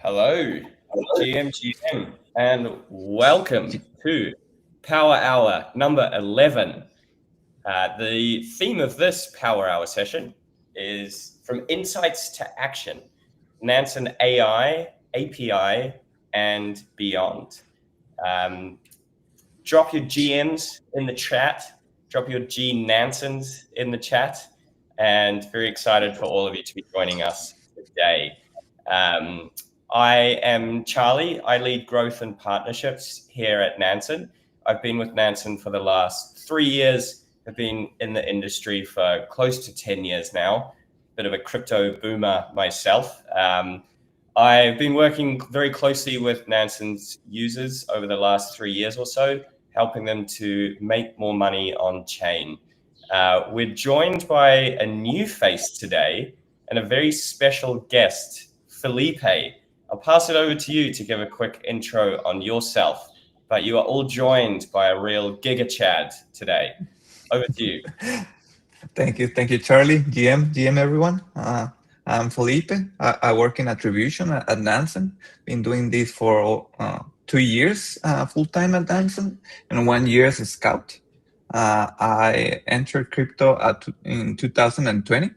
Hello, GM, and welcome to Power Hour number 11. The theme of this Power Hour session is From Insights to Action, Nansen AI, API, and beyond. Drop your GMs in the chat, drop your G Nansens in the chat, and very excited for all of you to be joining us today. I am Charlie. I lead growth and partnerships here at Nansen. I've been with Nansen for the last 3 years. I've been in the industry for close to 10 years now. Bit of a crypto boomer myself. I've been working very closely with Nansen's users over the last 3 years or so, helping them to make more money on chain. We're joined by a new face today and a very special guest, Felipe. I'll pass it over to you to give a quick intro on yourself, but you are all joined by a real Giga Chad today. Over to you. Thank you, Charlie. GM, everyone. I'm Felipe. I work in attribution at Nansen. Been doing this for 2 years full-time at Nansen and 1 year as a scout. I entered crypto in 2020.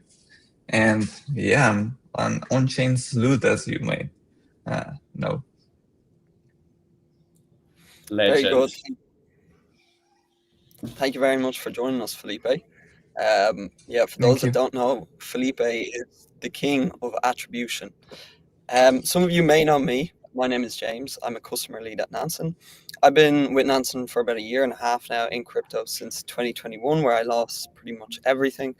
And yeah, I'm an on-chain sleuth, as you may know. Legend. Very good. Thank you very much for joining us, Felipe. For those that don't know, Felipe is the king of attribution. Some of you may know me. My name is James. I'm a customer lead at Nansen. I've been with Nansen for about 1.5 years now in crypto since 2021, where I lost pretty much everything.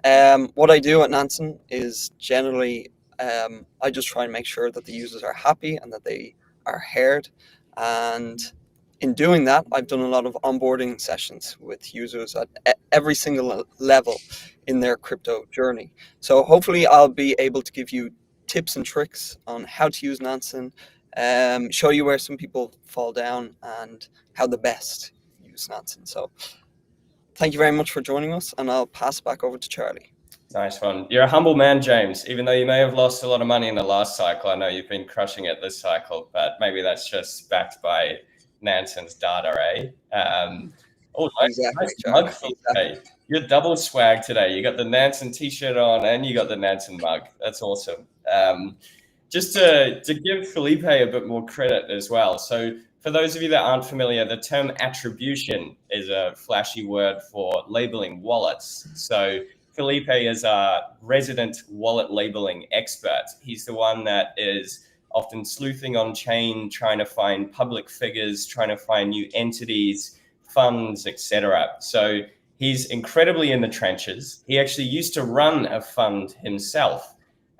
What I do at Nansen is generally, I just try and make sure that the users are happy and that they are heard. And in doing that, I've done a lot of onboarding sessions with users at every single level in their crypto journey. So hopefully I'll be able to give you tips and tricks on how to use Nansen, show you where some people fall down and how the best use Nansen. So thank you very much for joining us, and I'll pass back over to Charlie. Nice one. You're a humble man, James. Even though you may have lost a lot of money in the last cycle, I know you've been crushing it this cycle, but maybe that's just backed by Nansen's data, eh? Exactly, nice mug, exactly. You're double swag today. You got the Nansen t-shirt on and you got the Nansen mug. That's awesome. Just to give Felipe a bit more credit as well. So for those of you that aren't familiar, the term attribution is a flashy word for labeling wallets. So Felipe is a resident wallet labeling expert. He's the one that is often sleuthing on chain, trying to find public figures, trying to find new entities, funds, etc. So he's incredibly in the trenches. He actually used to run a fund himself.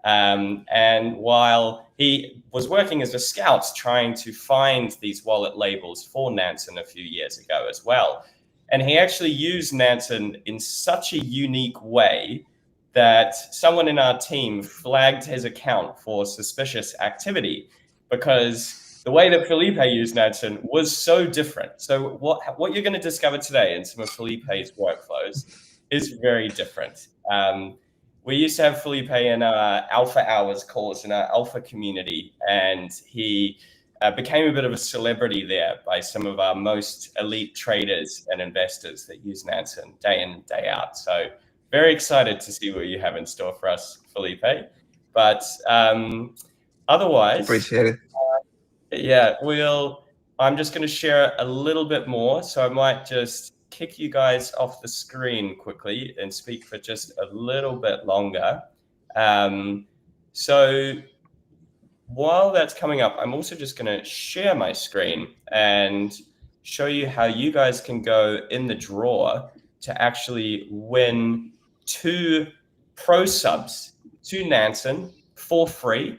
And while he was working as a scout trying to find these wallet labels for Nansen a few years ago as well. And he actually used Nansen in such a unique way that someone in our team flagged his account for suspicious activity because the way that Felipe used Nansen was so different. So what you're going to discover today in some of Felipe's workflows is very different. We used to have Felipe in our alpha hours calls in our alpha community, and he became a bit of a celebrity there by some of our most elite traders and investors that use Nansen day in, day out. So very excited to see what you have in store for us, Felipe. But otherwise, appreciate it. I'm just going to share a little bit more. So I might just kick you guys off the screen quickly and speak for just a little bit longer. So while that's coming up, I'm also just going to share my screen and show you how you guys can go in the draw to actually win 2 pro subs to Nansen for free.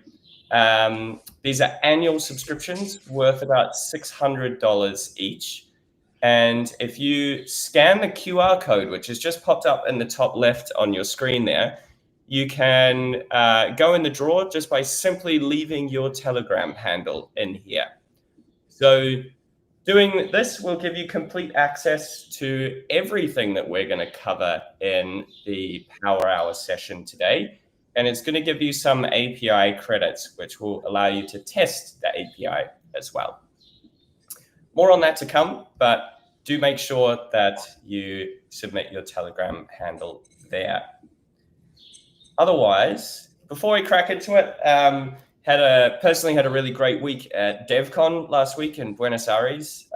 These are annual subscriptions worth about $600 each. And if you scan the QR code, which has just popped up in the top left on your screen there, you can go in the draw just by simply leaving your Telegram handle in here. So doing this will give you complete access to everything that we're going to cover in the Power Hour session today. and it's going to give you some API credits, which will allow you to test the API as well. More on that to come, but do make sure that you submit your Telegram handle there. Otherwise, before we crack into it, personally had a really great week at DevCon last week in Buenos Aires.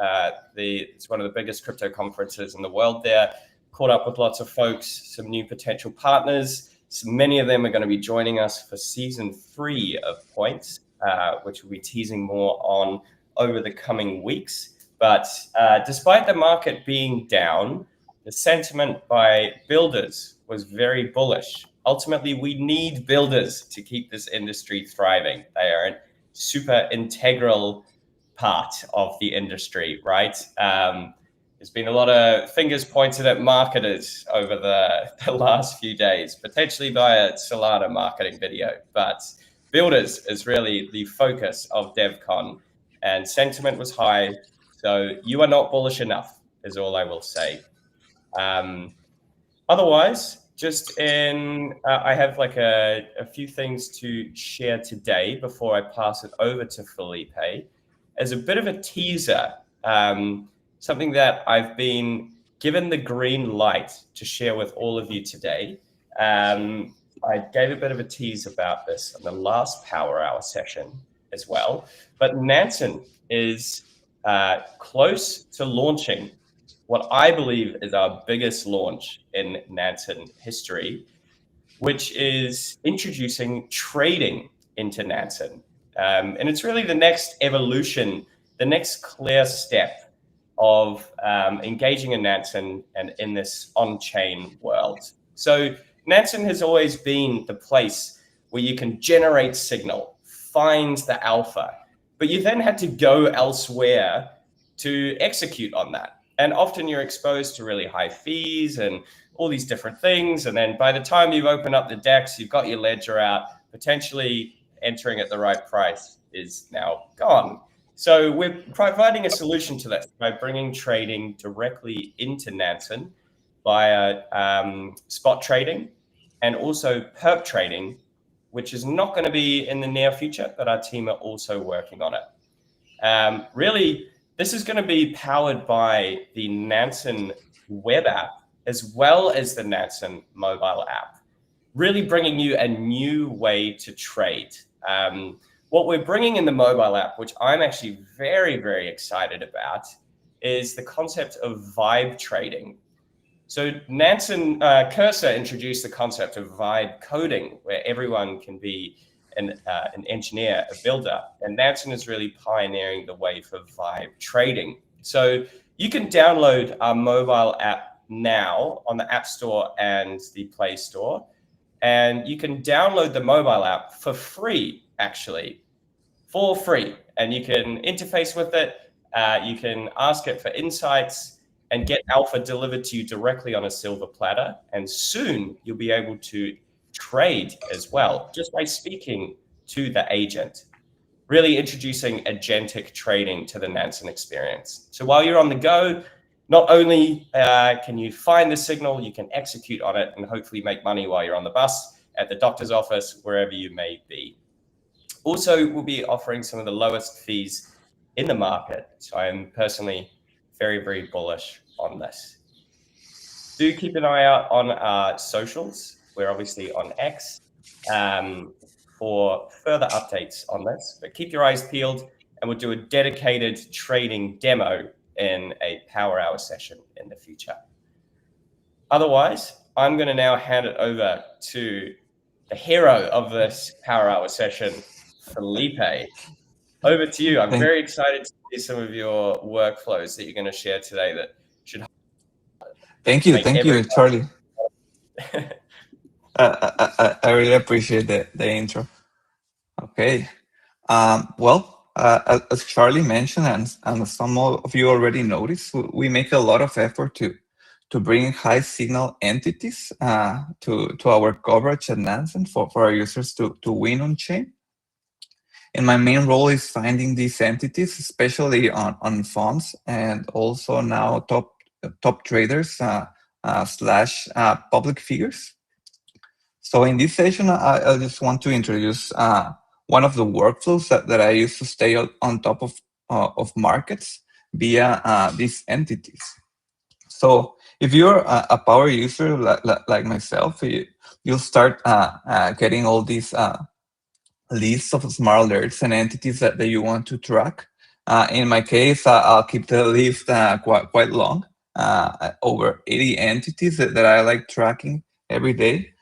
It's one of the biggest crypto conferences in the world there. Caught up with lots of folks, some new potential partners. So many of them are going to be joining us for season 3 of Points, which we'll be teasing more on over the coming weeks. But despite the market being down, the sentiment by builders was very bullish. Ultimately, we need builders to keep this industry thriving. They are a super integral part of the industry, right? There's been a lot of fingers pointed at marketers over the last few days, potentially via Solana marketing video, but builders is really the focus of DevCon, and sentiment was high. So you are not bullish enough, is all I will say. Otherwise, I have like a few things to share today before I pass it over to Felipe. As a bit of a teaser, something that I've been given the green light to share with all of you today. I gave a bit of a tease about this in the last Power Hour session as well, but Nansen is close to launching what I believe is our biggest launch in Nansen history, which is introducing trading into Nansen. And it's really the next evolution, the next clear step of engaging in Nansen and in this on-chain world. So Nansen has always been the place where you can generate signal, find the alpha, but you then had to go elsewhere to execute on that. And often you're exposed to really high fees and all these different things. And then by the time you've opened up the DEX, you've got your ledger out, potentially entering at the right price is now gone. So we're providing a solution to this by bringing trading directly into Nansen via spot trading and also perp trading, which is not going to be in the near future, but our team are also working on it. Really, this is going to be powered by the Nansen web app as well as the Nansen mobile app, really bringing you a new way to trade. What we're bringing in the mobile app, which I'm actually very, very excited about, is the concept of vibe trading. So Nansen Cursor introduced the concept of vibe coding, where everyone can be an engineer, a builder, and Nansen is really pioneering the way for vibe trading. So you can download our mobile app now on the App Store and the Play Store, and you can download the mobile app for free, actually, for free, and you can interface with it. You can ask it for insights and get alpha delivered to you directly on a silver platter, and soon you'll be able to trade as well, just by speaking to the agent, really introducing agentic trading to the Nansen experience. So while you're on the go, not only can you find the signal, you can execute on it and hopefully make money while you're on the bus, at the doctor's office, wherever you may be. Also, we'll be offering some of the lowest fees in the market. So I'm personally very, very bullish on this. Do keep an eye out on our socials. We're obviously on X for further updates on this, but keep your eyes peeled and we'll do a dedicated trading demo in a Power Hour session in the future. Otherwise, I'm going to now hand it over to the hero of this Power Hour session, Felipe. Over to you. I'm very excited to see some of your workflows that you're going to share today that should. Thank you, Charlie. I really appreciate the intro. Okay. As Charlie mentioned, and some of you already noticed, we make a lot of effort to bring high signal entities to our coverage at Nansen for our users to win on chain. And my main role is finding these entities, especially on funds and also now top traders / public figures. So in this session, I just want to introduce one of the workflows that I use to stay on top of markets via these entities. So if you're a power user like myself, you'll start getting all these lists of smart alerts and entities that you want to track. In my case, I'll keep the list quite long, over 80 entities that I like tracking every day.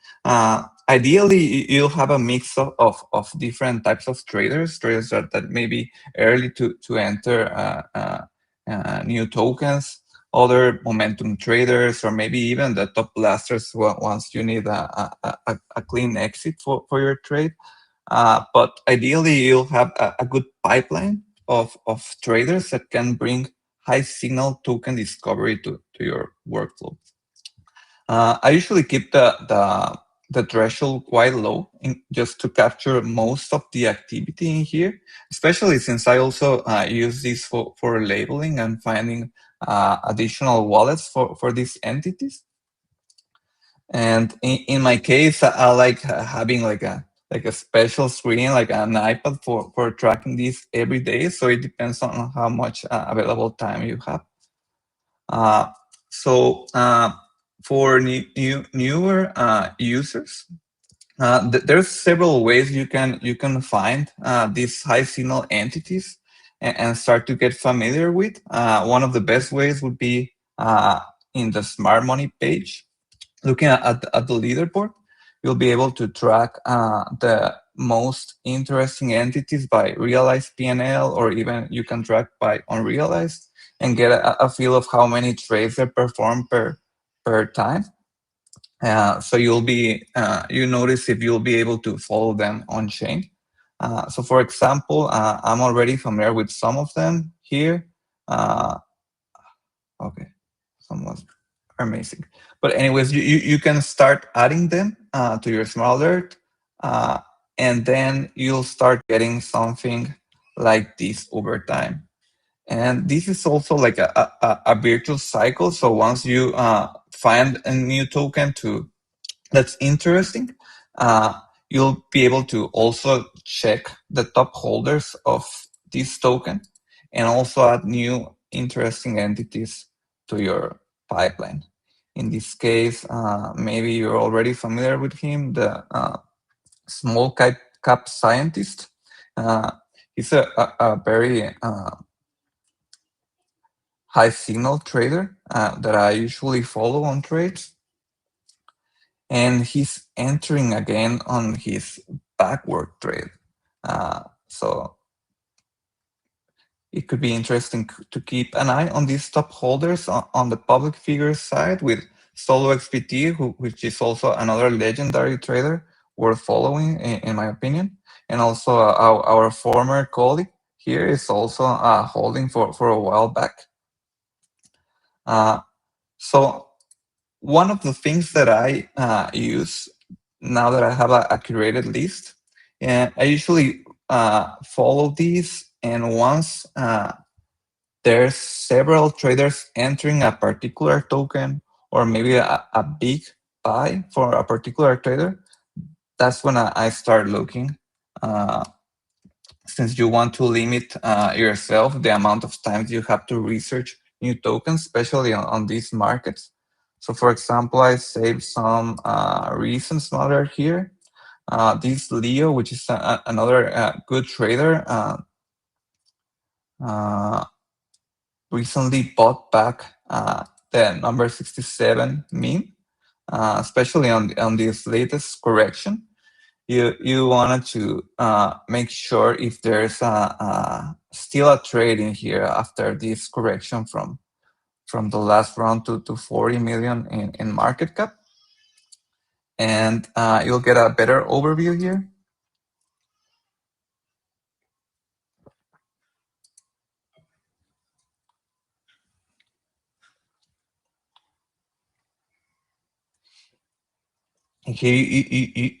Ideally, you'll have a mix of different types of traders that may be early to enter new tokens, other momentum traders, or maybe even the top blasters once you need a clean exit for your trade. But ideally, you'll have a good pipeline of traders that can bring high signal token discovery to your workflow. I usually keep the threshold quite low just to capture most of the activity in here, especially since I also use this for labeling and finding additional wallets for these entities. And in my case, I like having like a special screen, like an iPad for tracking these every day. So it depends on how much available time you have. For newer users, there's several ways you can find these high signal entities and start to get familiar with. One of the best ways would be in the Smart Money page. Looking at the leaderboard, you'll be able to track the most interesting entities by realized PNL, or even you can track by unrealized and get a feel of how many trades they perform per time. So you'll be, you notice if you'll be able to follow them on chain. So for example, I'm already familiar with some of them here. Okay, some was amazing. But anyways, you can start adding them to your smart alert, and then you'll start getting something like this over time. And this is also like a virtual cycle. So once you find a new token that's interesting, you'll be able to also check the top holders of this token and also add new interesting entities to your pipeline. In this case, maybe you're already familiar with him, the small cap scientist. He's a very high signal trader that I usually follow on trades. And he's entering again on his backward trade. So it could be interesting to keep an eye on these top holders on the public figures side with Solo XPT, which is also another legendary trader worth following, in my opinion. And also our former colleague here is also holding for a while back. So one of the things that I use now that I have a curated list, and I usually follow these, and once there's several traders entering a particular token, or maybe a big buy for a particular trader, that's when I start looking. Since you want to limit yourself the amount of times you have to research new tokens, especially on these markets. So for example, I saved some recent smaller here. This Leo, which is another good trader, recently bought back the number 67 meme, especially on this latest correction. You wanted to make sure if there's still a trade in here after this correction from the last round to 40 million in market cap. And you'll get a better overview here. Here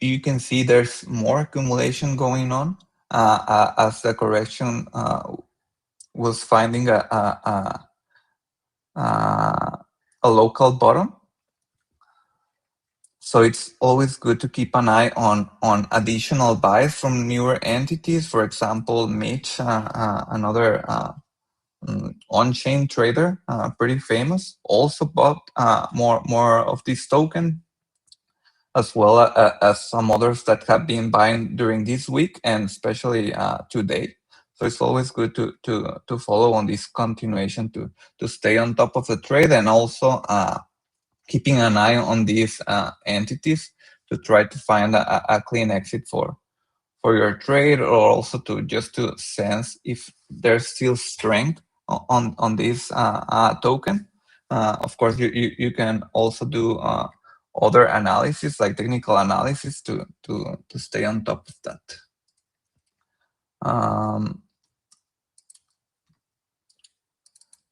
you can see there's more accumulation going on as the correction was finding a local bottom. So it's always good to keep an eye on additional buys from newer entities. For example, Mitch, another on-chain trader, pretty famous, also bought more of this token, as well as some others that have been buying during this week and especially today. So it's always good to follow on this continuation to stay on top of the trade, and also keeping an eye on these entities to try to find a clean exit for your trade, or also to sense if there's still strength on this token. Of course, you can also do other analysis, like technical analysis, to stay on top of that.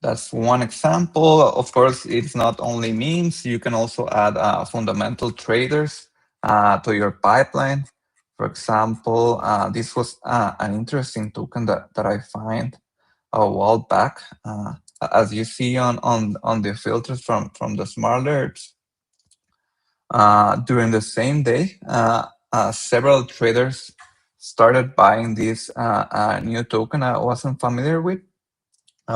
That's one example. Of course, it's not only memes. You can also add fundamental traders to your pipeline. For example, this was an interesting token that I find a while back. As you see on the filters from the smart alerts, during the same day, several traders started buying this new token I wasn't familiar with.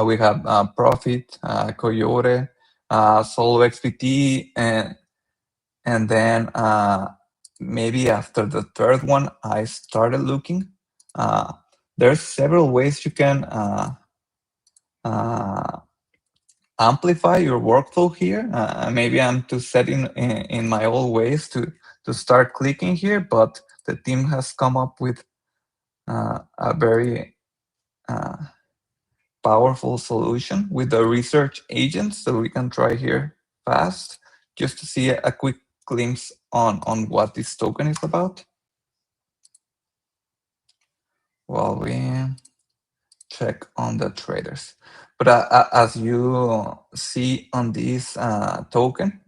We have Profit, Coyote, Solo XPT, and then maybe after the third one, I started looking. There's several ways you can amplify your workflow here. Maybe I'm too set in my old ways to start clicking here, but the team has come up with a very powerful solution with the research agent. So we can try here fast just to see a quick glimpse on what this token is about while we check on the traders. But as you see on this token,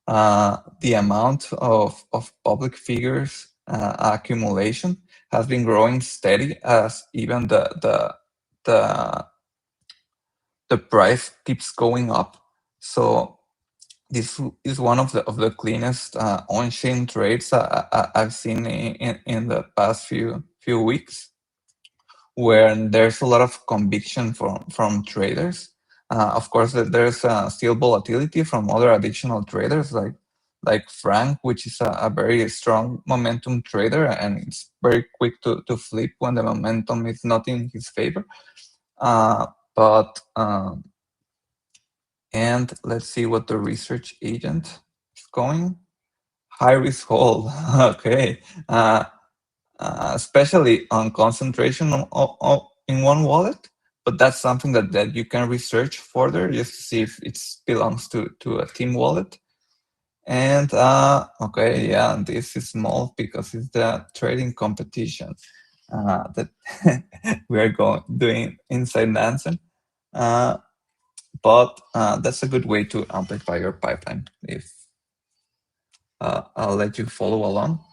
the amount of public figures accumulation has been growing steady, as even the price keeps going up. So this is one of the cleanest on-chain trades I've seen in the past few weeks, where there's a lot of conviction from traders. Of course, there's still volatility from other additional traders like Frank, which is a very strong momentum trader, and it's very quick to flip when the momentum is not in his favor. And let's see what the research agent is going. High risk hold. Okay. Especially on concentration in one wallet, but that's something that you can research further just to see if it belongs to a team wallet. And okay, yeah, this is small because it's the trading competition that we are doing inside Nansen. But that's a good way to amplify your pipeline. If I'll let you follow along.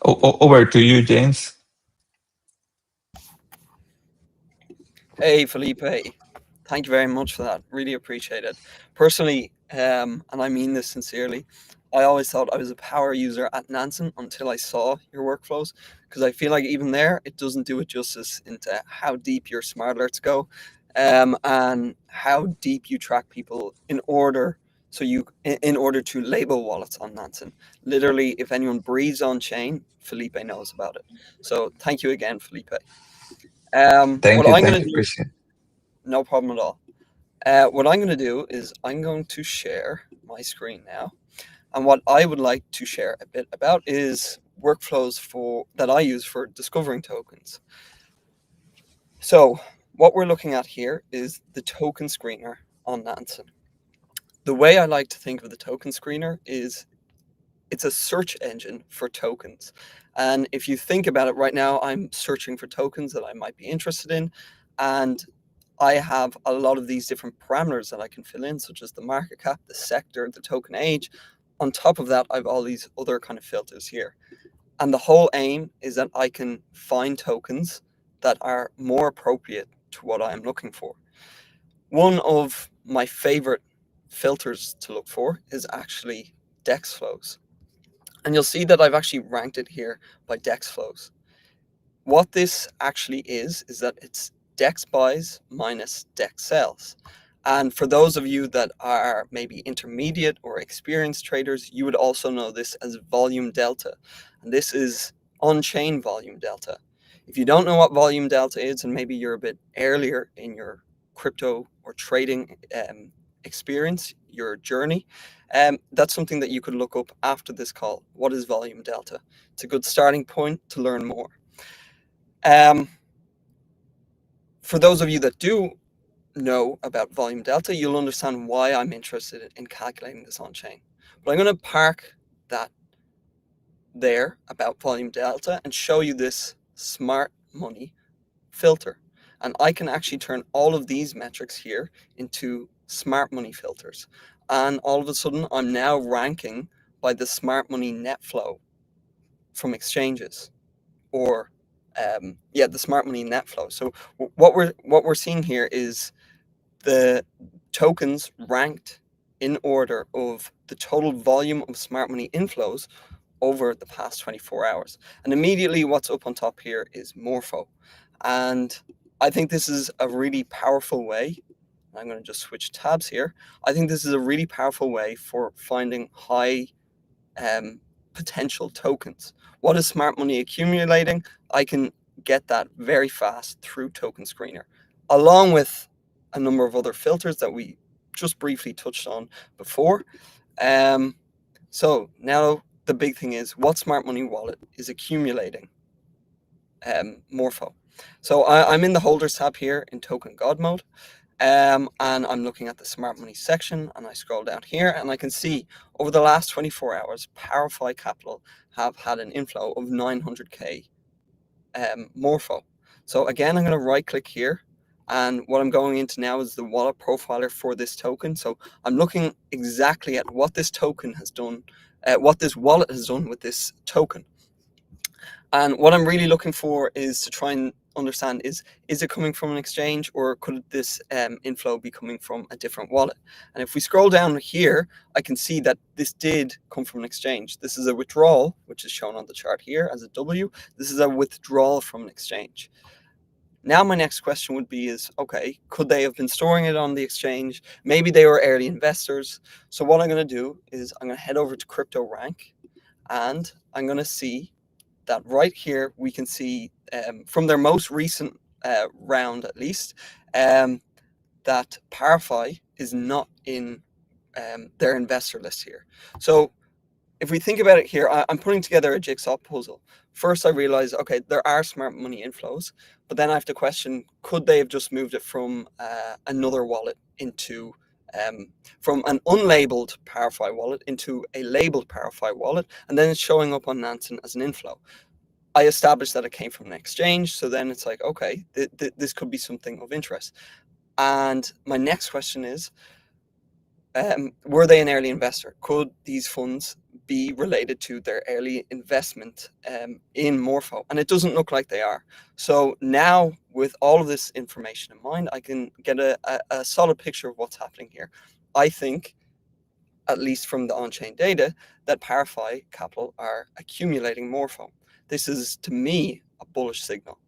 Over to you, James. Hey, Felipe. Thank you very much for that. Really appreciate it. Personally, and I mean this sincerely, I always thought I was a power user at Nansen until I saw your workflows, because I feel like even there, it doesn't do it justice into how deep your smart alerts go, and how deep you track people in order to label wallets on Nansen. Literally, if anyone breathes on chain, Felipe knows about it. So thank you again, Felipe. Thank you. Appreciate it. No problem at all. What I'm going to do is I'm going to share my screen now. And what I would like to share a bit about is workflows that I use for discovering tokens. So what we're looking at here is the token screener on Nansen. The way I like to think of the token screener is it's a search engine for tokens. And if you think about it right now, I'm searching for tokens that I might be interested in. And I have a lot of these different parameters that I can fill in, such as the market cap, the sector, the token age. On top of that, I have all these other kind of filters here. And the whole aim is that I can find tokens that are more appropriate to what I am looking for. One of my favorite filters to look for is actually DEX flows. And you'll see that I've actually ranked it here by DEX flows. What this actually is that it's DEX buys minus DEX sells. And for those of you that are maybe intermediate or experienced traders, you would also know this as volume delta. And this is on-chain volume delta. If you don't know what volume delta is, and maybe you're a bit earlier in your crypto or trading experience, your journey, that's something that you could look up after this call. What is volume delta? It's a good starting point to learn more. For those of you that do know about volume delta, you'll understand why I'm interested in calculating this on chain. But I'm going to park that there about volume delta and show you this smart money filter. And I can actually turn all of these metrics here into smart money filters. And all of a sudden, I'm now ranking by the smart money net flow from exchanges, or the smart money net flow. So what we're seeing here is the tokens ranked in order of the total volume of smart money inflows over the past 24 hours. And immediately what's up on top here is Morpho. And I think this is a really powerful way. I'm going to just switch tabs here. I think this is a really powerful way for finding high potential tokens. What is smart money accumulating? I can get that very fast through Token Screener, along with a number of other filters that we just briefly touched on before. So now the big thing is, what smart money wallet is accumulating Morpho? So I'm in the holders tab here in Token God mode. And I'm looking at the smart money section, and I scroll down here and I can see over the last 24 hours, PowerFi Capital have had an inflow of 900k Morpho. So again, I'm going to right click here, and what I'm going into now is the wallet profiler for this token. So I'm looking exactly at what this token has done, what this wallet has done with this token. And what I'm really looking for is to try and understand is it coming from an exchange, or could this inflow be coming from a different wallet? And if we scroll down here, I can see that this did come from an exchange. This is a withdrawal, which is shown on the chart here as a W. This is a withdrawal from an exchange. Now my next question would be okay, could they have been storing it on the exchange? Maybe they were early investors. So what I'm going to do is I'm going to head over to Crypto Rank, and I'm going to see that right here we can see from their most recent round, at least, that PowerFi is not in their investor list here. So if we think about it here, I'm putting together a jigsaw puzzle. First, I realize, okay, there are smart money inflows, but then I have to question, could they have just moved it from another wallet into, from an unlabeled PowerFi wallet into a labeled PowerFi wallet, and then it's showing up on Nansen as an inflow. I established that it came from an exchange, so then it's like, okay, this could be something of interest. And my next question is, were they an early investor? Could these funds be related to their early investment in Morpho? And it doesn't look like they are. So now, with all of this information in mind, I can get a solid picture of what's happening here. I think, at least from the on-chain data, that PowerFi Capital are accumulating Morpho. This is, to me, a bullish signal.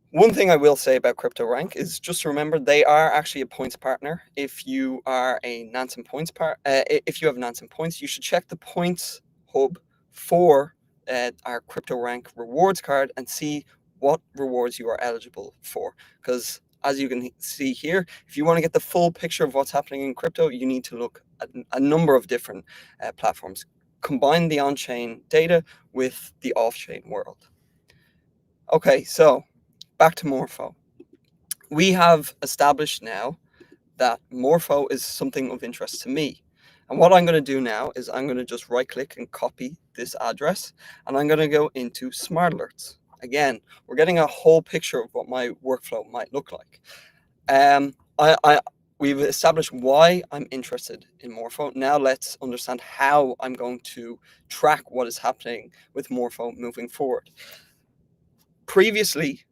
One thing I will say about Crypto Rank is just remember they are actually a points partner. If you are a Nansen Points if you have Nansen Points, you should check the points hub for our Crypto Rank rewards card and see what rewards you are eligible for. Because as you can see here, if you want to get the full picture of what's happening in crypto, you need to look at a number of different platforms. Combine the on-chain data with the off-chain world. Okay, so back to Morpho. We have established now that Morpho is something of interest to me. And what I'm going to do now is I'm going to just right click and copy this address, and I'm going to go into Smart Alerts. Again, we're getting a whole picture of what my workflow might look like. We've established why I'm interested in Morpho. Now let's understand how I'm going to track what is happening with Morpho moving forward. Previously,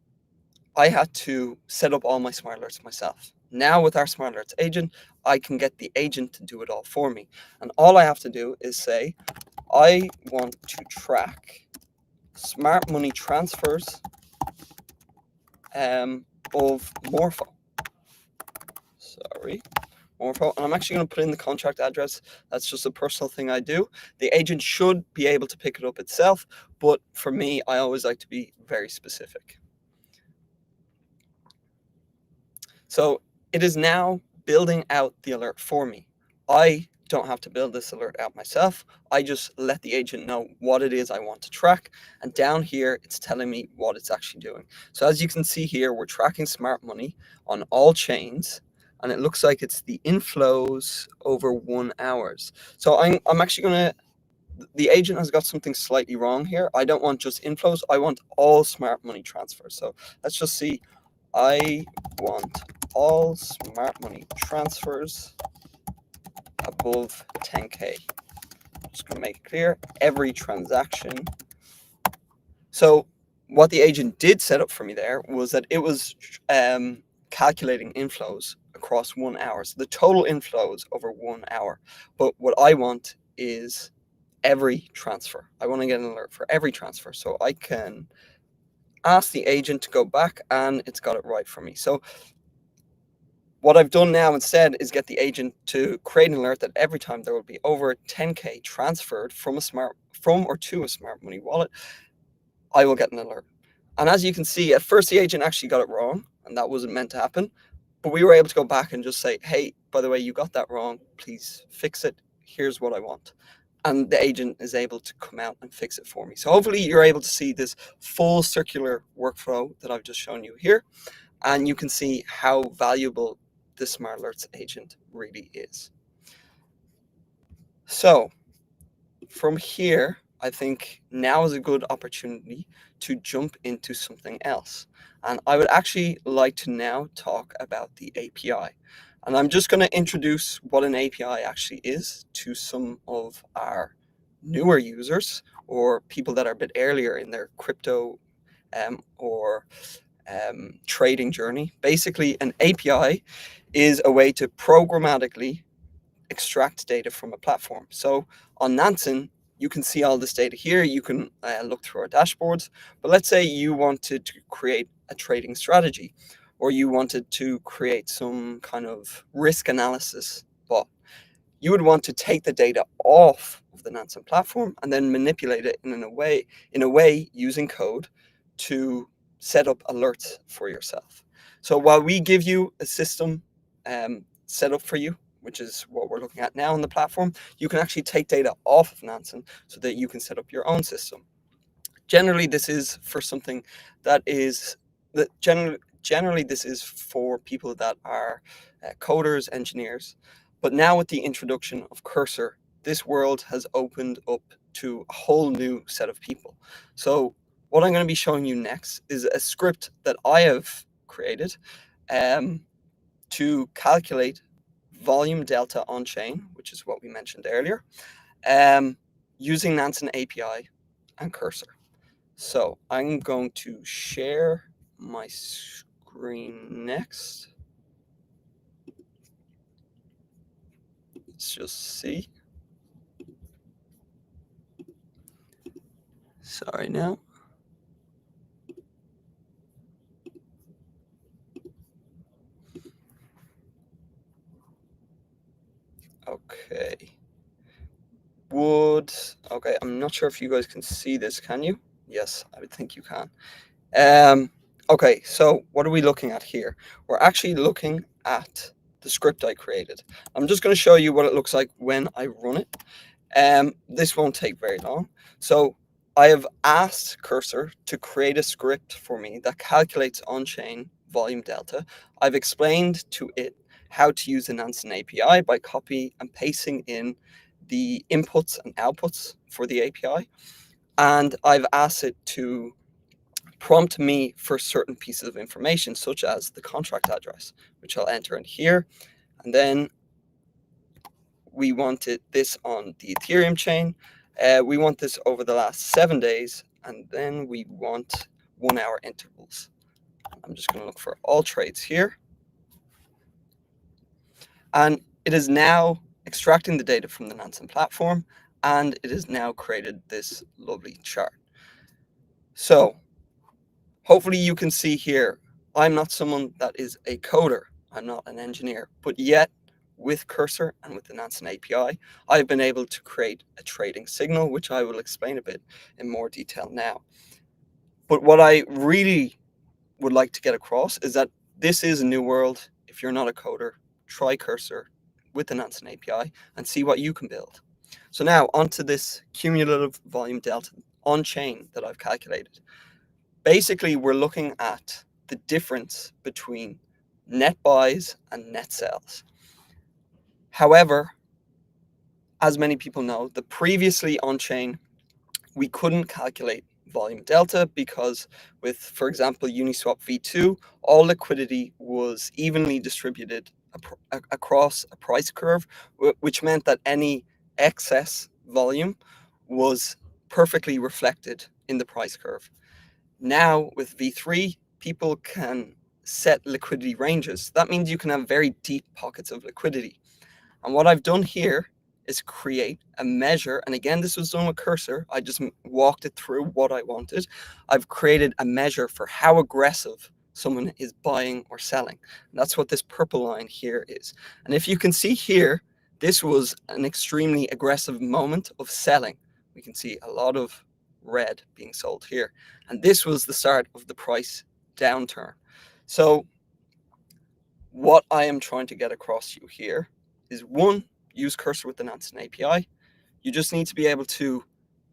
I had to set up all my smart alerts myself. Now with our smart alerts agent, I can get the agent to do it all for me. And all I have to do is say, I want to track smart money transfers of Morpho. Morpho. And I'm actually going to put in the contract address. That's just a personal thing I do. The agent should be able to pick it up itself. But for me, I always like to be very specific. So it is now building out the alert for me. I don't have to build this alert out myself. I just let the agent know what it is I want to track. And down here, it's telling me what it's actually doing. So as you can see here, we're tracking smart money on all chains. And it looks like it's the inflows over 1 hour. So I'm actually going to, the agent has got something slightly wrong here. I don't want just inflows. I want all smart money transfers. So let's just see. I want all smart money transfers above 10K. Just going to make it clear, every transaction. So what the agent did set up for me there was that it was calculating inflows across 1 hour. So the total inflows over 1 hour. But what I want is every transfer. I want to get an alert for every transfer. So I can ask the agent to go back and it's got it right for me. So what I've done now instead is get the agent to create an alert that every time there will be over 10K transferred from or to a smart money wallet, I will get an alert. And as you can see, at first the agent actually got it wrong and that wasn't meant to happen. But we were able to go back and just say, hey, by the way, you got that wrong. Please fix it. Here's what I want. And the agent is able to come out and fix it for me. So hopefully you're able to see this full circular workflow that I've just shown you here. And you can see how valuable the Smart Alerts agent really is. So from here, I think now is a good opportunity to jump into something else. And I would actually like to now talk about the API. And I'm just going to introduce what an API actually is to some of our newer users or people that are a bit earlier in their crypto or trading journey. Basically, an API is a way to programmatically extract data from a platform. So on Nansen, you can see all this data here. You can look through our dashboards. But let's say you wanted to create a trading strategy, or you wanted to create some kind of risk analysis bot. You would want to take the data off of the Nansen platform and then manipulate it in a way using code to set up alerts for yourself. So while we give you a system set up for you, which is what we're looking at now on the platform, you can actually take data off of Nansen so that you can set up your own system. Generally, this is for something that is generally this is for people that are coders, engineers. But now with the introduction of Cursor, this world has opened up to a whole new set of people. So what I'm going to be showing you next is a script that I have created to calculate volume delta on chain, which is what we mentioned earlier, using Nansen API and Cursor. So I'm going to share my screen next. Let's just see. Sorry now. Okay. Okay, I'm not sure if you guys can see this, can you? Yes, I would think you can. Okay, so what are we looking at here? We're actually looking at the script I created. I'm just going to show you what it looks like when I run it. This won't take very long. So I have asked Cursor to create a script for me that calculates on-chain volume delta. I've explained to it how to use the Nansen API by copy and pasting in the inputs and outputs for the API. And I've asked it to prompt me for certain pieces of information, such as the contract address, which I'll enter in here. And then we wanted this on the Ethereum chain. We want this over the last 7 days. And then we want 1 hour intervals. I'm just going to look for all trades here. And it is now extracting the data from the Nansen platform, and it has now created this lovely chart. So hopefully you can see here, I'm not someone that is a coder. I'm not an engineer, but yet with Cursor and with the Nansen API, I've been able to create a trading signal, which I will explain a bit in more detail now. But what I really would like to get across is that this is a new world. If you're not a coder, try Cursor with the Nansen API and see what you can build. So now onto this cumulative volume delta on chain that I've calculated. Basically, we're looking at the difference between net buys and net sells. However, as many people know, the previously on-chain, we couldn't calculate volume delta because with, for example, Uniswap v2, all liquidity was evenly distributed across a price curve, which meant that any excess volume was perfectly reflected in the price curve. Now with V3, people can set liquidity ranges. That means you can have very deep pockets of liquidity. And what I've done here is create a measure. And again, this was done with Cursor. I just walked it through what I wanted. I've created a measure for how aggressive someone is buying or selling. And that's what this purple line here is. And if you can see here, this was an extremely aggressive moment of selling. We can see a lot of red being sold here. And this was the start of the price downturn. So what I am trying to get across you here is, one, use Cursor with the Nansen API. You just need to be able to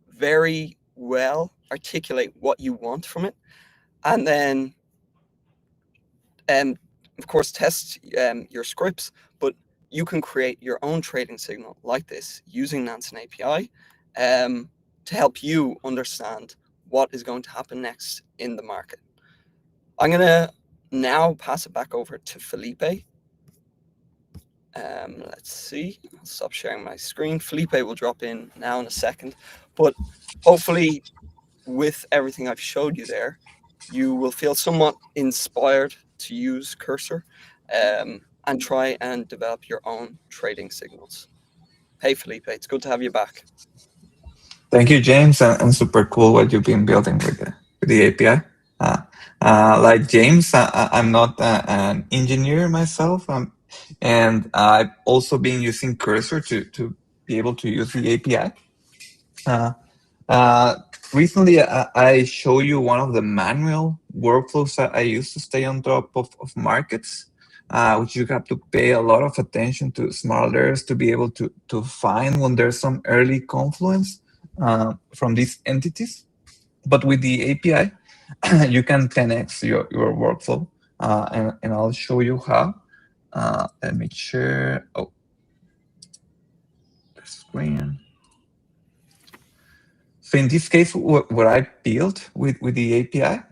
very well articulate what you want from it. And then, of course, test your scripts, but you can create your own trading signal like this using Nansen API to help you understand what is going to happen next in the market. I'm going to now pass it back over to Felipe. Let's see, I'll stop sharing my screen. Felipe will drop in now in a second, but hopefully with everything I've showed you there, you will feel somewhat inspired to use Cursor and try and develop your own trading signals. Hey, Felipe, it's good to have you back. Thank you, James, and super cool what you've been building with the API. Like James, I'm not an engineer myself, and I've also been using Cursor to be able to use the API. Recently, I show you one of the manual workflows that I use to stay on top of markets, which you have to pay a lot of attention to smart alerts to be able to find when there's some early confluence from these entities. But with the API, you can 10x your workflow, and I'll show you how. Let me share. Oh, the screen. So in this case, what I built with the API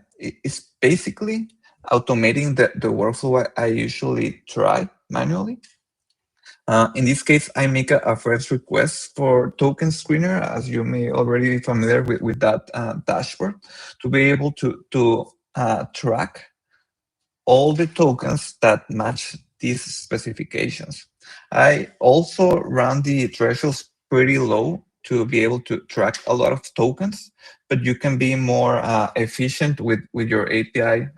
is basically automating the workflow I usually try manually. In this case, I make a first request for token screener, as you may already be familiar with that dashboard, to be able to track all the tokens that match these specifications. I also run the thresholds pretty low to be able to track a lot of tokens, but you can be more efficient with your API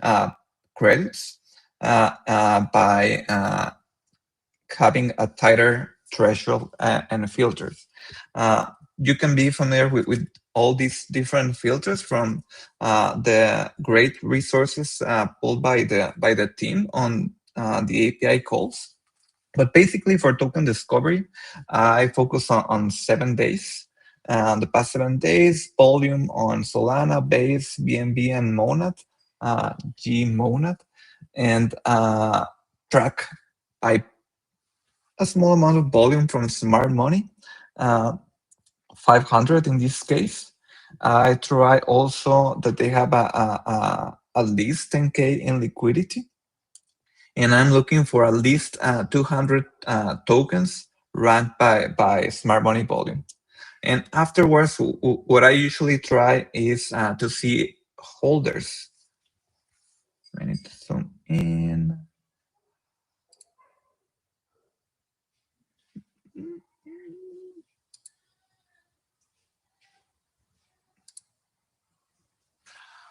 credits by having a tighter threshold and filters. You can be familiar with all these different filters from the great resources pulled by the team on the API calls. But basically for token discovery, I focus on 7 days. The past 7 days, volume on Solana, Base, BNB, and Monad, G Monad, and track by a small amount of volume from smart money, 500 in this case. I try also that they have at least 10K in liquidity. And I'm looking for at least 200 tokens ranked by smart money volume. And afterwards, what I usually try is to see holders I need to zoom in.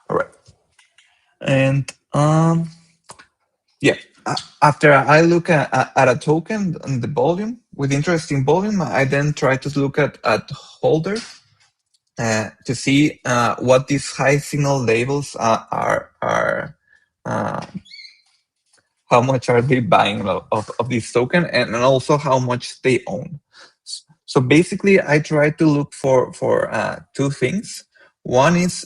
All right. And yeah, after I look at a token and the volume with interesting volume, I then try to look at holder to see what these high signal labels are how much are they buying of this token, and also how much they own. So basically, I try to look for two things. One is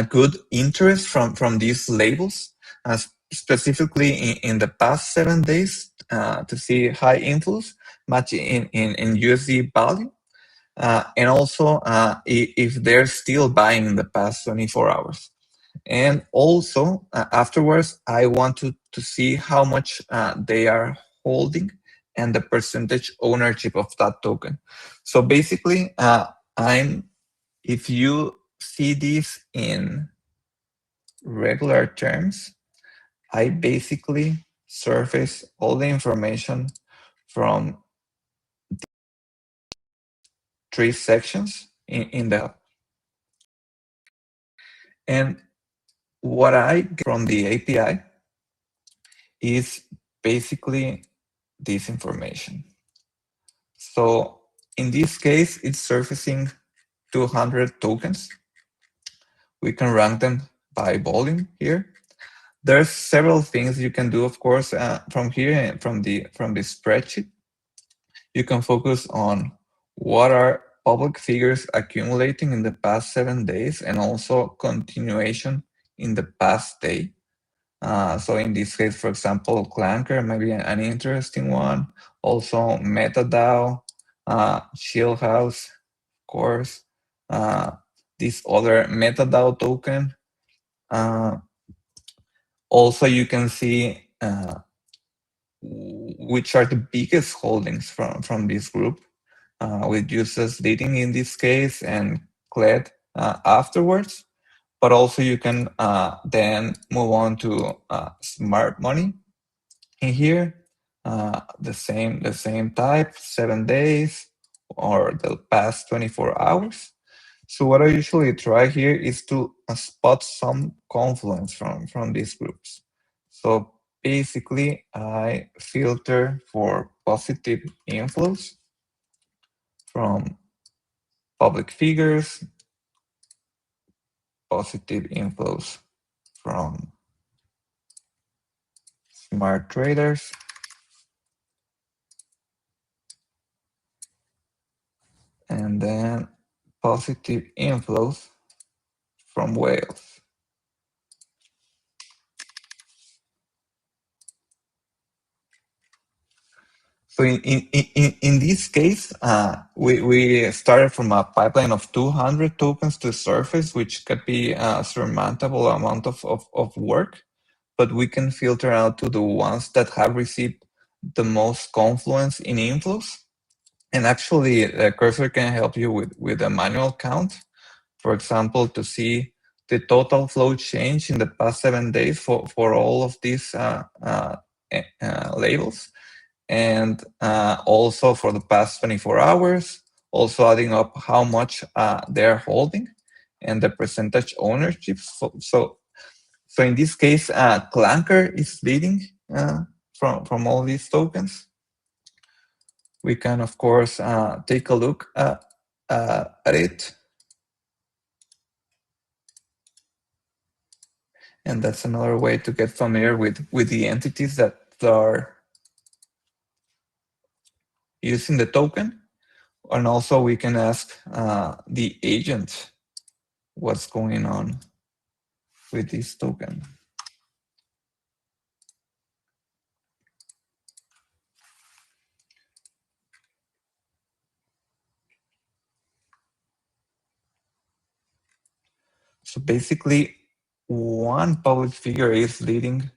good interest from these labels, specifically in the past 7 days, to see high inflows match in USD value, and also if they're still buying in the past 24 hours. And also afterwards, I want to see how much they are holding and the percentage ownership of that token. So basically, if you see this in regular terms, I basically surface all the information from 3 sections in the hub. And what I get from the API is basically this information. So in this case, it's surfacing 200 tokens. We can rank them by volume here. There's several things you can do, of course, from here, from the spreadsheet. You can focus on what are public figures accumulating in the past 7 days, and also continuation in the past day. So in this case, for example, Clanker, maybe an interesting one. Also MetaDAO, Shieldhouse, of course. This other MetaDAO token. Also, you can see which are the biggest holdings from this group, with users leading in this case and CLED afterwards. But also you can then move on to smart money. In here, the same type, 7 days or the past 24 hours. So what I usually try here is to spot some confluence from these groups. So basically, I filter for positive inflows from public figures, positive inflows from smart traders, and then positive inflows from whales. So in this case, we started from a pipeline of 200 tokens to surface, which could be a surmountable amount of work, but we can filter out to the ones that have received the most confluence in inflows. And actually, the cursor can help you with a manual count. For example, to see the total flow change in the past 7 days for all of these labels. And also for the past 24 hours, also adding up how much they're holding and the percentage ownership. So in this case, Clanker is leading from all these tokens. We can, of course, take a look at it. And that's another way to get familiar with the entities that are using the token. And also we can ask the agent what's going on with this token. So basically, one public figure is leading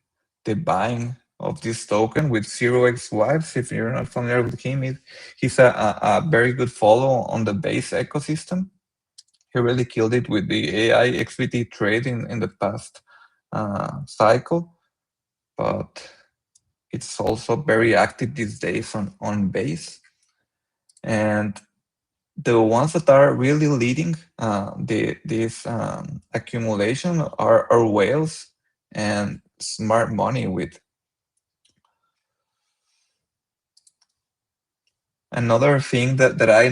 the buying of this token with 0x Vibes. If you're not familiar with him, he's a very good follow on the base ecosystem. He really killed it with the AI XBT trade in the past cycle, but it's also very active these days on base. And the ones that are really leading this accumulation are whales and smart money. With another thing that I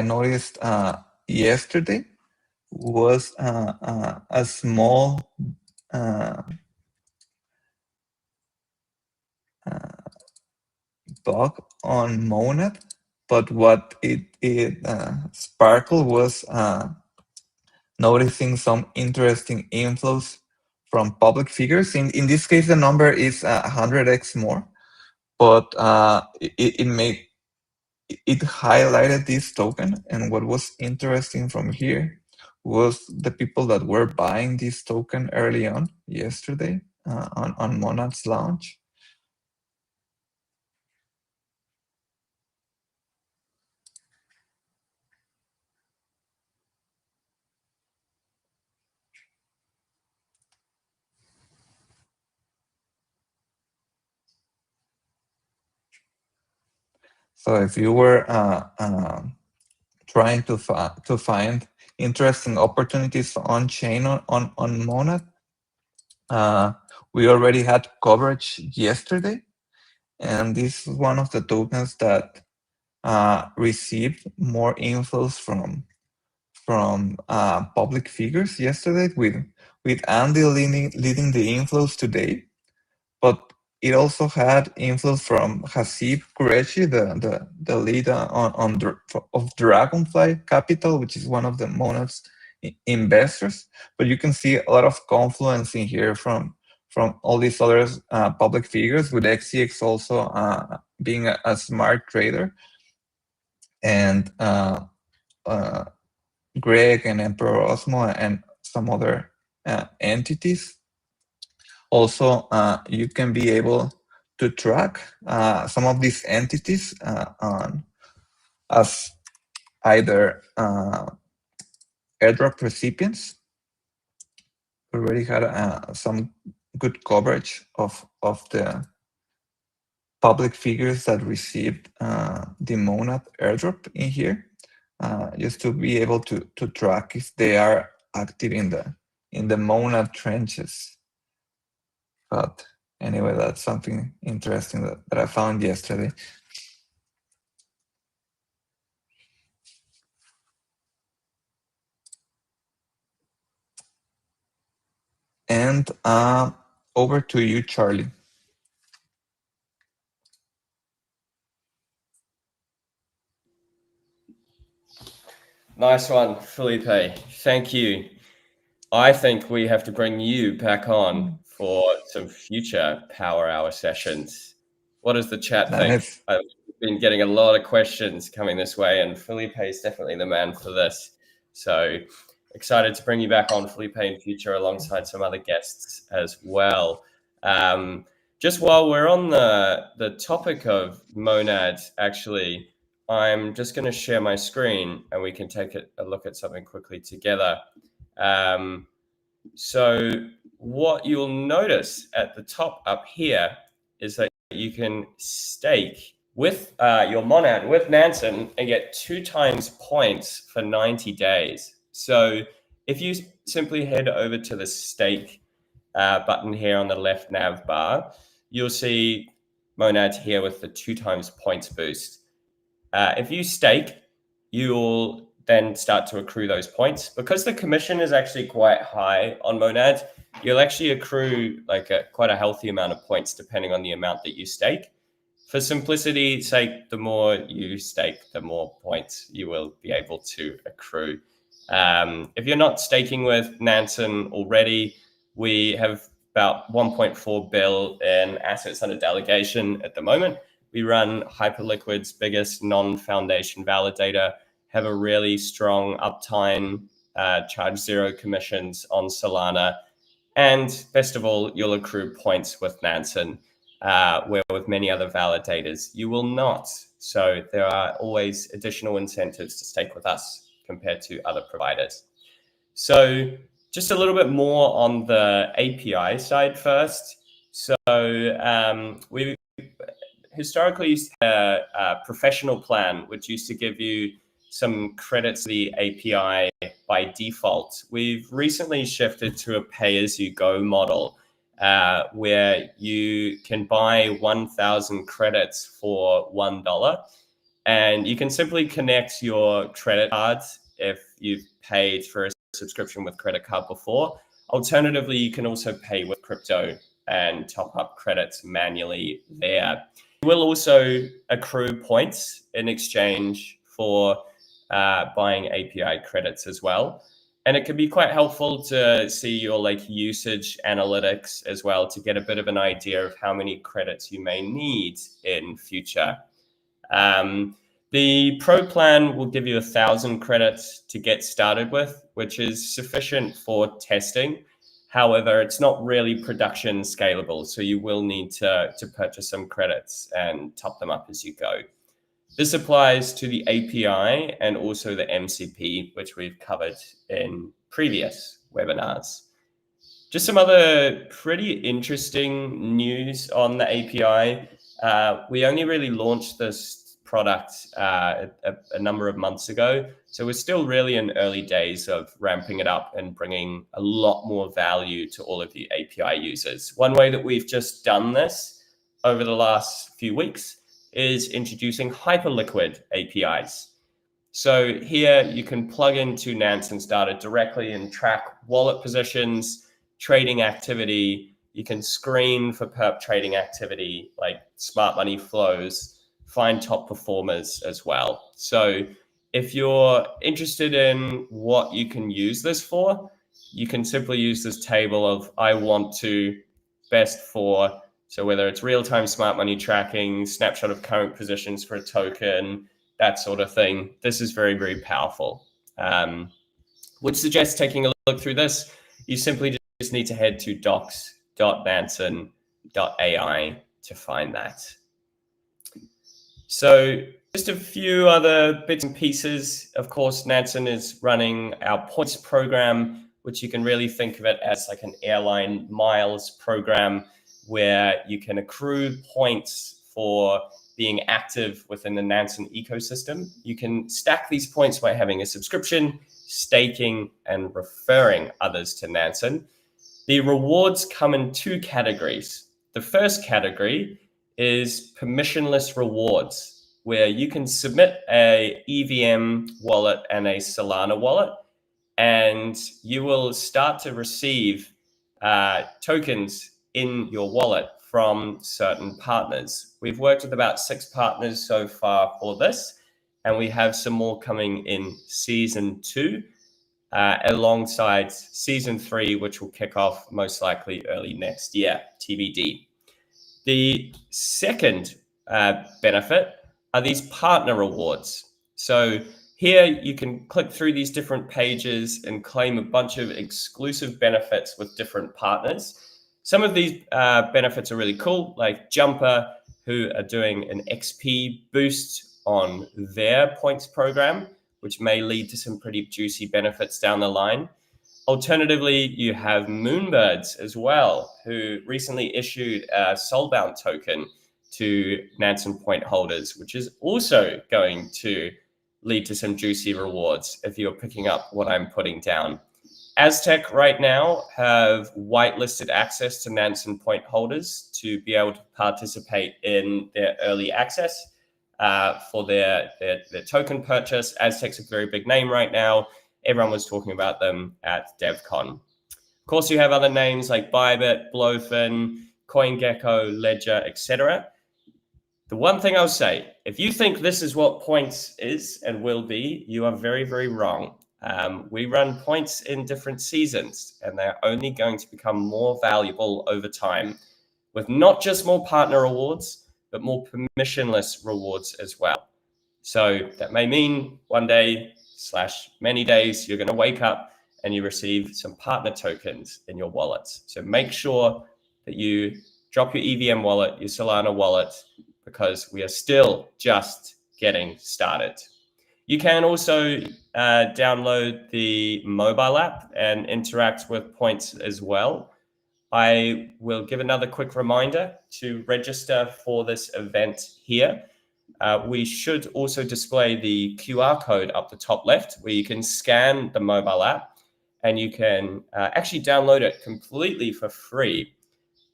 noticed yesterday was a small bug on Monad, but what it sparkled was noticing some interesting inflows from public figures. In this case, the number is 100x more, but it highlighted this token. And what was interesting from here was the people that were buying this token early on yesterday on Monad's launch. So if you were trying to find interesting opportunities on chain on Monad, we already had coverage yesterday, and this is one of the tokens that received more inflows from public figures yesterday, with Andy leading the inflows today. But it also had inflows from Hasib Qureshi, the lead of Dragonfly Capital, which is one of the Monad's investors. But you can see a lot of confluence in here from all these other public figures, with XCX also being a smart trader, and Greg and Emperor Osmo and some other entities. Also, you can be able to track some of these entities as either airdrop recipients. We already had some good coverage of the public figures that received the Monad airdrop in here, just to be able to track if they are active in the Monad trenches. But anyway, that's something interesting that I found yesterday. And over to you, Charlie. Nice one, Felipe. Thank you. I think we have to bring you back on for some future Power Hour sessions. What does the chat think? I've been getting a lot of questions coming this way, and Felipe is definitely the man for this. So excited to bring you back on, Felipe, in future alongside some other guests as well. Just while we're on the topic of monads, actually, I'm just going to share my screen and we can take a look at something quickly together. So what you'll notice at the top up here is that you can stake with your monad with Nansen and get 2 times points for 90 days. So if you simply head over to the stake button here on the left nav bar, you'll see monads here with the 2 times points boost. If you stake, you'll then start to accrue those points. Because the commission is actually quite high on monads, you'll actually accrue like quite a healthy amount of points depending on the amount that you stake. For simplicity's sake, the more you stake, the more points you will be able to accrue. If you're not staking with Nansen already, we have about 1.4 bill in assets under delegation at the moment. We run Hyperliquid's biggest non-foundation validator, have a really strong uptime, charge 0 commissions on Solana, and best of all, you'll accrue points with Nansen. where with many other validators, you will not. So there are always additional incentives to stake with us compared to other providers. So just a little bit more on the API side first. So we historically used a professional plan, which used to give you some credits to the API by default. We've recently shifted to a pay-as-you-go model, where you can buy 1,000 credits for $1, and you can simply connect your credit card if you've paid for a subscription with credit card before. Alternatively, you can also pay with crypto and top up credits manually there. You will also accrue points in exchange for buying API credits as well. And it can be quite helpful to see your usage analytics as well to get a bit of an idea of how many credits you may need in future. The Pro plan will give you 1,000 credits to get started with, which is sufficient for testing. However, it's not really production scalable, so you will need to purchase some credits and top them up as you go. This applies to the API and also the MCP, which we've covered in previous webinars. Just some other pretty interesting news on the API. We only really launched this product a number of months ago, so we're still really in early days of ramping it up and bringing a lot more value to all of the API users. One way that we've just done this over the last few weeks is introducing Hyperliquid APIs. So here you can plug into Nansen's data directly and track wallet positions, trading activity. You can screen for perp trading activity like smart money flows, find top performers as well. So if you're interested in what you can use this for, you can simply use this table of I want to best for. So whether it's real-time smart money tracking, snapshot of current positions for a token, that sort of thing. This is very, very powerful. Would suggest taking a look through this. You simply just need to head to docs.nansen.ai to find that. So just a few other bits and pieces. Of course, Nansen is running our points program, which you can really think of it as like an airline miles program where you can accrue points for being active within the Nansen ecosystem. You can stack these points by having a subscription, staking, and referring others to Nansen. The rewards come in two categories. The first category is permissionless rewards, where you can submit a EVM wallet and a Solana wallet, and you will start to receive tokens in your wallet from certain partners. We've worked with about 6 partners so far for this, and we have some more coming in season 2, alongside season 3, which will kick off most likely early next year, TBD. The second benefit are these partner rewards. So here you can click through these different pages and claim a bunch of exclusive benefits with different partners. Some of these benefits are really cool, like Jumper, who are doing an XP boost on their points program, which may lead to some pretty juicy benefits down the line. Alternatively, you have Moonbirds as well, who recently issued a Soulbound token to Nansen Point holders, which is also going to lead to some juicy rewards if you're picking up what I'm putting down. Aztec right now have whitelisted access to Nansen Point holders to be able to participate in their early access for their token purchase. Aztec's a very big name right now. Everyone was talking about them at DevCon. Of course, you have other names like Bybit, Blowfin, CoinGecko, Ledger, etc. The one thing I'll say, if you think this is what points is and will be, you are very, very wrong. We run points in different seasons, and they're only going to become more valuable over time with not just more partner rewards, but more permissionless rewards as well. So that may mean one day / many days, you're going to wake up and you receive some partner tokens in your wallets. So make sure that you drop your EVM wallet, your Solana wallet, because we are still just getting started. You can also download the mobile app and interact with points as well. I will give another quick reminder to register for this event here. We should also display the QR code up the top left where you can scan the mobile app and you can actually download it completely for free.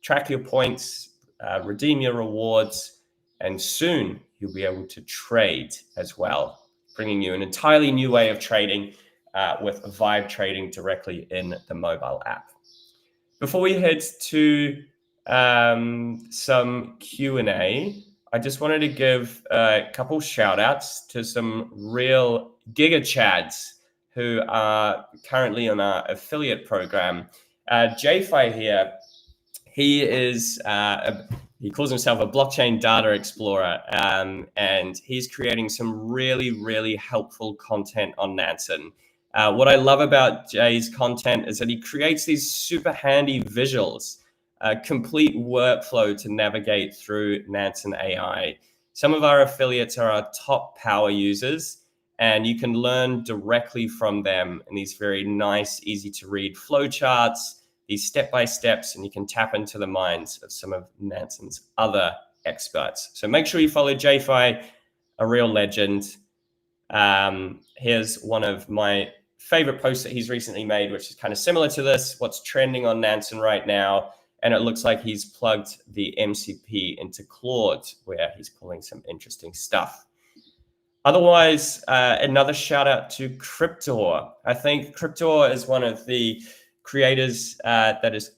Track your points, redeem your rewards, and soon you'll be able to trade as well, bringing you an entirely new way of trading with Vibe trading directly in the mobile app. Before we head to some Q&A, I just wanted to give a couple shout outs to some real Giga Chads who are currently on our affiliate program. JFi here, he is he calls himself a blockchain data explorer, and he's creating some really helpful content on Nansen. What I love about Jay's content is that he creates these super handy visuals, a complete workflow to navigate through Nansen AI. Some of our affiliates are our top power users, and you can learn directly from them in these very nice, easy to read flowcharts, these step-by-steps, and you can tap into the minds of some of Nansen's other experts. So make sure you follow JFi, a real legend. Here's one of my favorite posts that he's recently made, which is kind of similar to this, what's trending on Nansen right now. And it looks like he's plugged the MCP into Claude, where he's pulling some interesting stuff. Otherwise, another shout out to Cryptor. I think Cryptor is one of the creators that is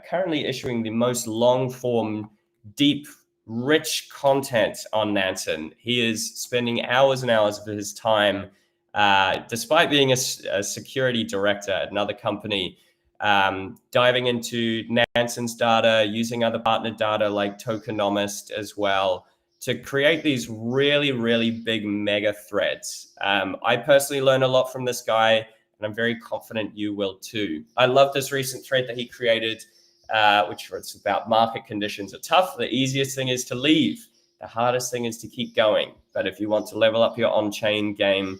currently issuing the most long form, deep, rich content on Nansen. He is spending hours and hours of his time, despite being a security director at another company, diving into Nansen's data, using other partner data like Tokenomist as well, to create these really big mega threads. I personally learned a lot from this guy, and I'm very confident you will too. I love this recent thread that he created, which was about market conditions are tough. The easiest thing is to leave. The hardest thing is to keep going. But if you want to level up your on-chain game,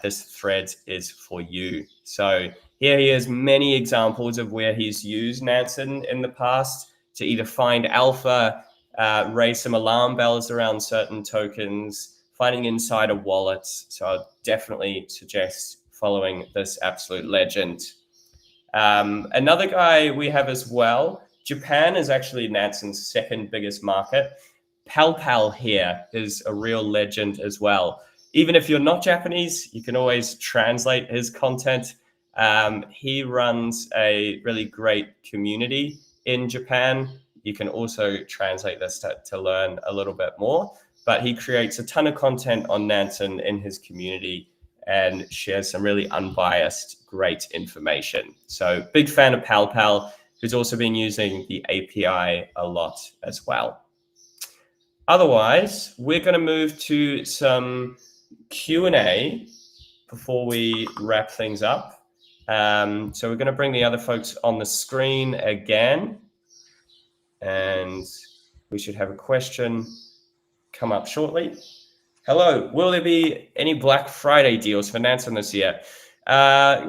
this thread is for you. So here he has many examples of where he's used Nansen in the past to either find alpha, raise some alarm bells around certain tokens, finding insider wallets. So I'd definitely suggest following this absolute legend. Another guy we have as well, Japan is actually Nansen's second biggest market. Pal here is a real legend as well. Even if you're not Japanese, you can always translate his content. He runs a really great community in Japan. You can also translate this to learn a little bit more, but he creates a ton of content on Nansen in his community and shares some really unbiased, great information. So big fan of Pal, who's also been using the API a lot as well. Otherwise, we're going to move to some Q&A before we wrap things up. So we're going to bring the other folks on the screen again, and we should have a question come up shortly. Hello, will there be any Black Friday deals for Nansen this year?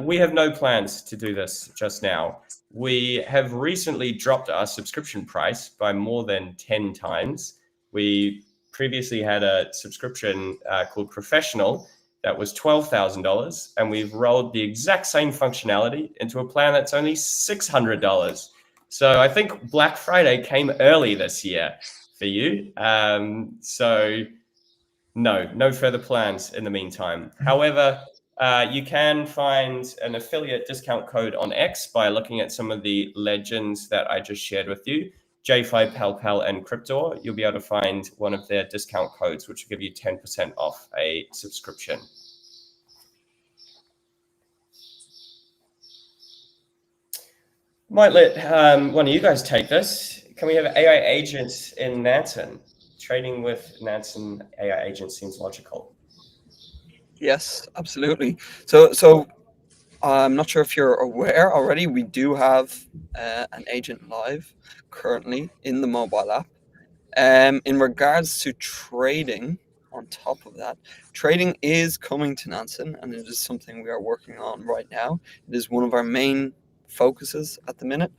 We have no plans to do this just now. We have recently dropped our subscription price by more than 10 times. We previously had a subscription called Professional that was $12,000, and we've rolled the exact same functionality into a plan that's only $600. So I think Black Friday came early this year for you. So no further plans in the meantime. However, you can find an affiliate discount code on X by looking at some of the legends that I just shared with you. JFi, Pal, and Cryptor. You'll be able to find one of their discount codes, which will give you 10% off a subscription. Might let one of you guys take this. Can we have AI agents in Nansen? Trading with Nansen AI agents seems logical. Yes, absolutely. So I'm not sure if you're aware already, we do have an agent live currently in the mobile app. In regards to trading, on top of that, trading is coming to Nansen, and it is something we are working on right now. It is one of our main focuses at the minute.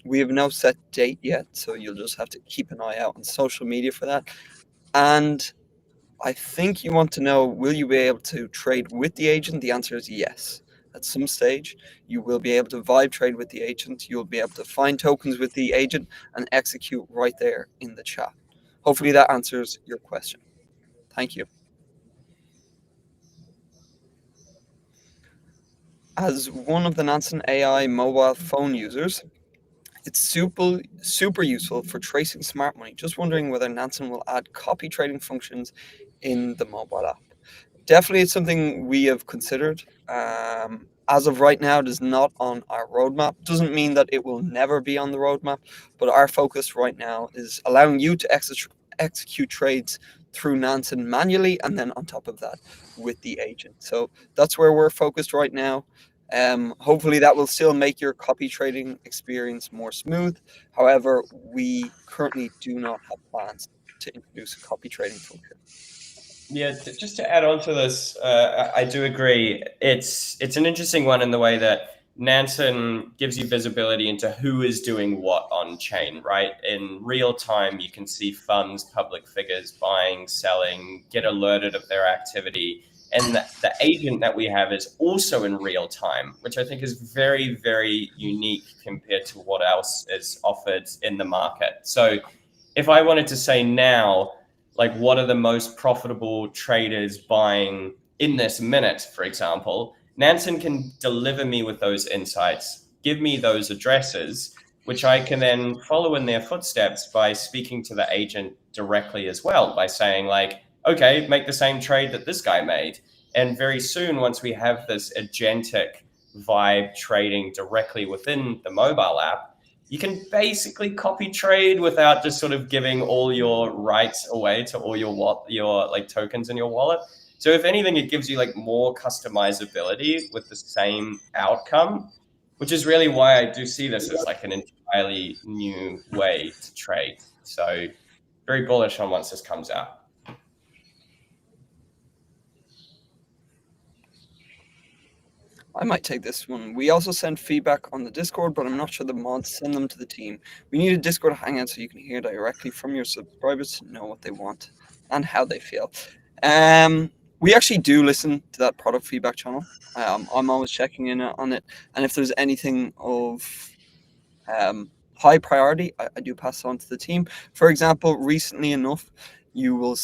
We have no set date yet, so you'll just have to keep an eye out on social media for that. And I think you want to know, will you be able to trade with the agent? The answer is yes. At some stage, you will be able to vibe trade with the agent. You'll be able to find tokens with the agent and execute right there in the chat. Hopefully that answers your question. Thank you. As one of the Nansen AI mobile phone users, it's super useful for tracing smart money. Just wondering whether Nansen will add copy trading functions in the mobile app. Definitely, it's something we have considered. As of right now, it is not on our roadmap. Doesn't mean that it will never be on the roadmap, but our focus right now is allowing you to execute trades through Nansen manually, and then on top of that with the agent. So that's where we're focused right now. Hopefully that will still make your copy trading experience more smooth. However, we currently do not have plans to introduce a copy trading function. Yeah, just to add on to this, I do agree. It's an interesting one in the way that Nansen gives you visibility into who is doing what on chain, right? In real time, you can see funds, public figures buying, selling, get alerted of their activity. And the agent that we have is also in real time, which I think is very, very unique compared to what else is offered in the market. So if I wanted to say now, like what are the most profitable traders buying in this minute, for example, Nansen can deliver me with those insights, give me those addresses, which I can then follow in their footsteps by speaking to the agent directly as well, by saying like, okay, make the same trade that this guy made. And very soon, once we have this agentic vibe trading directly within the mobile app, you can basically copy trade without just sort of giving all your rights away to all your like tokens in your wallet. So if anything, it gives you like more customizability with the same outcome, which is really why I do see this as like an entirely new way to trade. So very bullish on once this comes out. I might take this one. We also send feedback on the Discord, but I'm not sure the mods send them to the team. We need a Discord hangout so you can hear directly from your subscribers to know what they want and how they feel. We actually do listen to that product feedback channel. I'm always checking in on it, and if there's anything of high priority, I do pass on to the team. For example, recently enough, you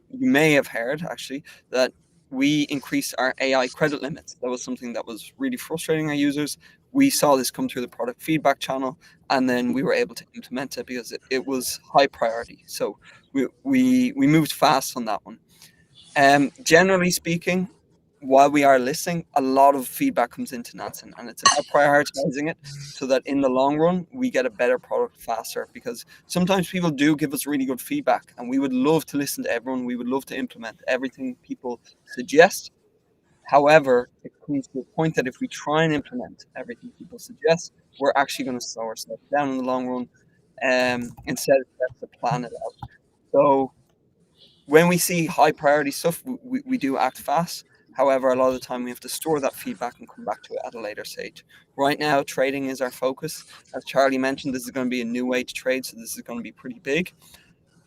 may have heard actually that we increased our AI credit limits. That was something that was really frustrating our users. We saw this come through the product feedback channel, and then we were able to implement it because it was high priority. So we moved fast on that one. Generally speaking, while we are listening, a lot of feedback comes into Nansen, and it's about prioritizing it so that in the long run we get a better product faster. Because sometimes people do give us really good feedback, and we would love to listen to everyone. We would love to implement everything people suggest. However, it comes to a point that if we try and implement everything people suggest, we're actually going to slow ourselves down in the long run. Instead, that's to plan it out. So when we see high priority stuff, we do act fast. However, a lot of the time we have to store that feedback and come back to it at a later stage. Right now, trading is our focus. As Charlie mentioned, this is going to be a new way to trade, so this is going to be pretty big.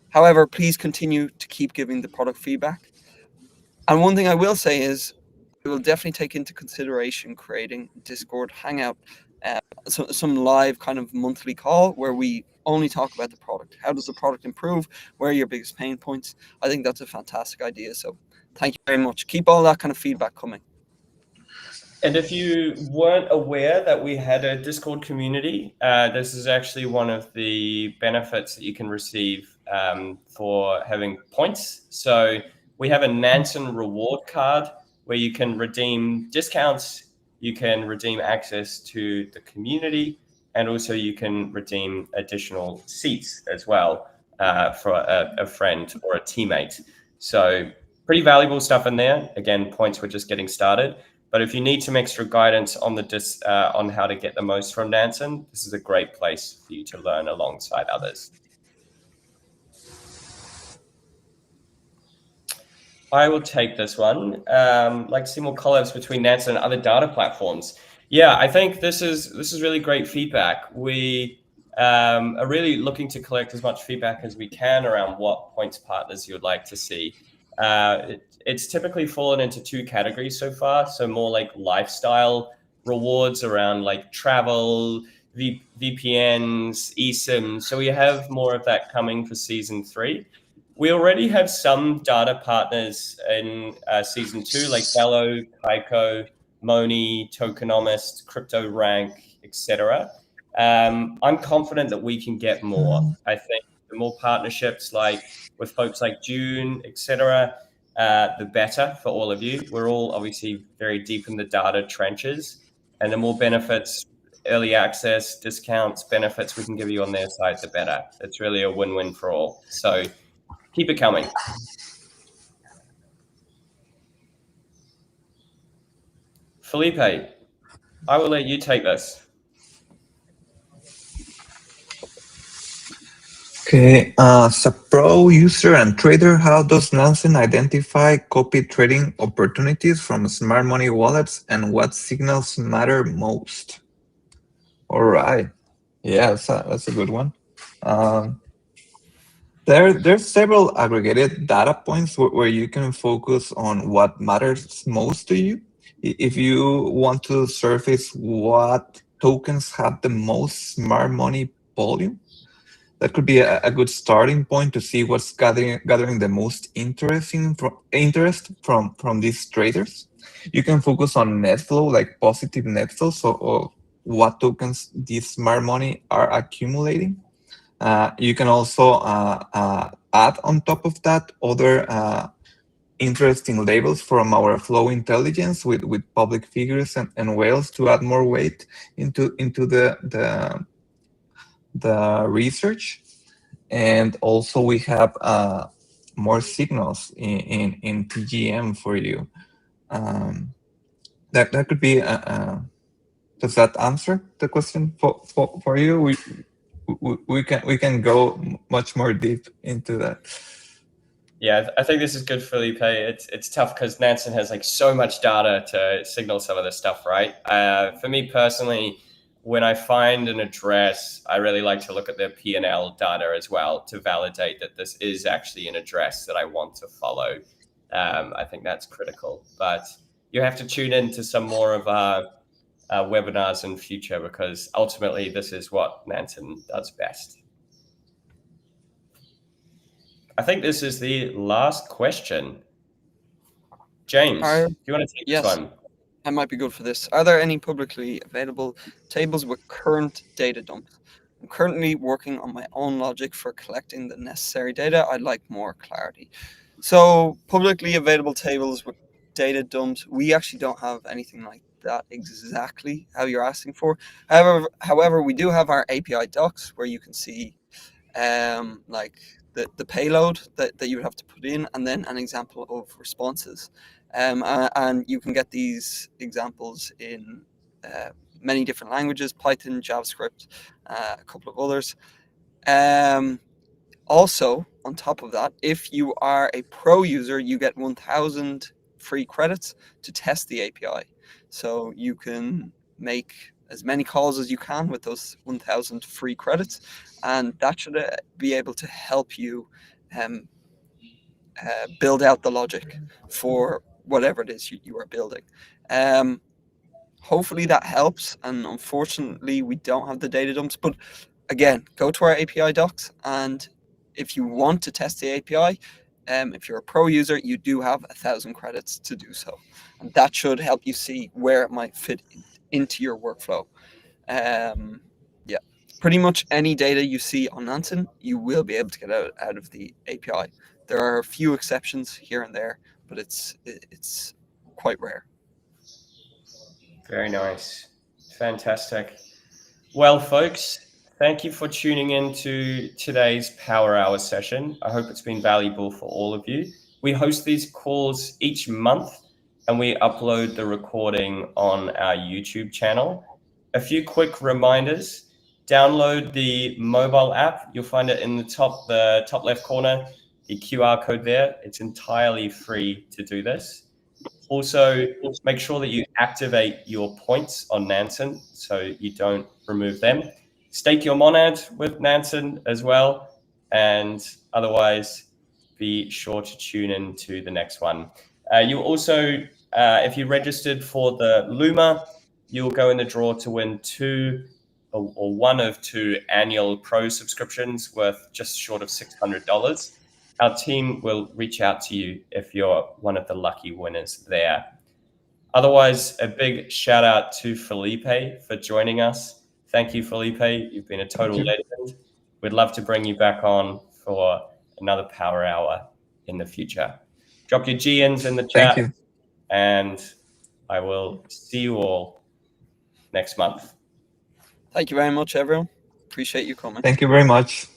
However, please continue to keep giving the product feedback. And one thing I will say is I will definitely take into consideration creating Discord Hangout, some live kind of monthly call where we only talk about the product. How does the product improve? Where are your biggest pain points? I think that's a fantastic idea. So thank you very much. Keep all that kind of feedback coming. And if you weren't aware that we had a Discord community, this is actually one of the benefits that you can receive for having points. So we have a Nansen reward card where you can redeem discounts, you can redeem access to the community, and also you can redeem additional seats as well for a friend or a teammate. So pretty valuable stuff in there. Again, points, we're just getting started. But if you need some extra guidance on on how to get the most from Nansen, this is a great place for you to learn alongside others. I will take this one. Like to see more collabs between Nansen and other data platforms. Yeah, I think this is really great feedback. We are really looking to collect as much feedback as we can around what points partners you would like to see. It's typically fallen into two categories so far. So more like lifestyle rewards around like travel, VPNs, eSIMs. So we have more of that coming for season 3. We already have some data partners in season 2, like Bello, Kaiko, Moni, Tokenomist, CryptoRank, etc. I'm confident that we can get more. I think the more partnerships, like with folks like June, etc., the better for all of you. We're all obviously very deep in the data trenches, and the more benefits, early access, discounts, benefits we can give you on their side, the better. It's really a win-win for all. So keep it coming. Felipe, I will let you take this. Okay, as a pro user and trader, how does Nansen identify copy trading opportunities from smart money wallets, and what signals matter most? All right, yeah, that's a good one. There's several aggregated data points where you can focus on what matters most to you. If you want to surface what tokens have the most smart money volume, that could be a good starting point to see what's gathering the most interest from these traders. You can focus on net flow, like positive net flow, so what tokens these smart money are accumulating. You can also add on top of that other interesting labels from our flow intelligence with public figures and whales to add more weight into the research. And also we have more signals in TGM for you. That could be does that answer the question for you? We can go much more deep into that. Yeah, I think this is good, Felipe. It's tough because Nansen has like so much data to signal some of this stuff, right? For me personally, when I find an address, I really like to look at their P&L data as well to validate that this is actually an address that I want to follow. I think that's critical. But you have to tune into some more of our webinars in future, because ultimately this is what Nansen does best. I think this is the last question. James, do you want to take this one? I might be good for this. Are there any publicly available tables with current data dumps? I'm currently working on my own logic for collecting the necessary data. I'd like more clarity. So publicly available tables with data dumps, we actually don't have anything like that exactly how you're asking for. However, we do have our API docs where you can see like the payload that you would have to put in, and then an example of responses. And you can get these examples in many different languages: Python, JavaScript, a couple of others. Also, on top of that, if you are a pro user, you get 1,000 free credits to test the API. So you can make as many calls as you can with those 1,000 free credits, and that should be able to help you build out the logic for whatever it is you are building. Hopefully that helps, and unfortunately we don't have the data dumps, but again, go to our API docs, and if you want to test the API, if you're a pro user, you do have 1,000 credits to do so, and that should help you see where it might fit into your workflow. Yeah, pretty much any data you see on Nansen, you will be able to get out of the API. There are a few exceptions here and there, but it's quite rare. Very nice. Fantastic. Well, folks, thank you for tuning in to today's Power Hour session. I hope it's been valuable for all of you. We host these calls each month, and we upload the recording on our YouTube channel. A few quick reminders. Download the mobile app. You'll find it in the top left corner, the QR code there. It's entirely free to do this. Also, make sure that you activate your points on Nansen so you don't remove them. Stake your monad with Nansen as well. And otherwise, be sure to tune in to the next one. You also, if you registered for the Luma, you'll go in the draw to win one of 2 annual Pro subscriptions worth just short of $600. Our team will reach out to you if you're one of the lucky winners there. Otherwise, a big shout out to Felipe for joining us. Thank you, Felipe. You've been a total legend. We'd love to bring you back on for another Power Hour in the future. Drop your GNs in the chat. Thank you. And I will see you all next month. Thank you very much, everyone. Appreciate you coming. Thank you very much.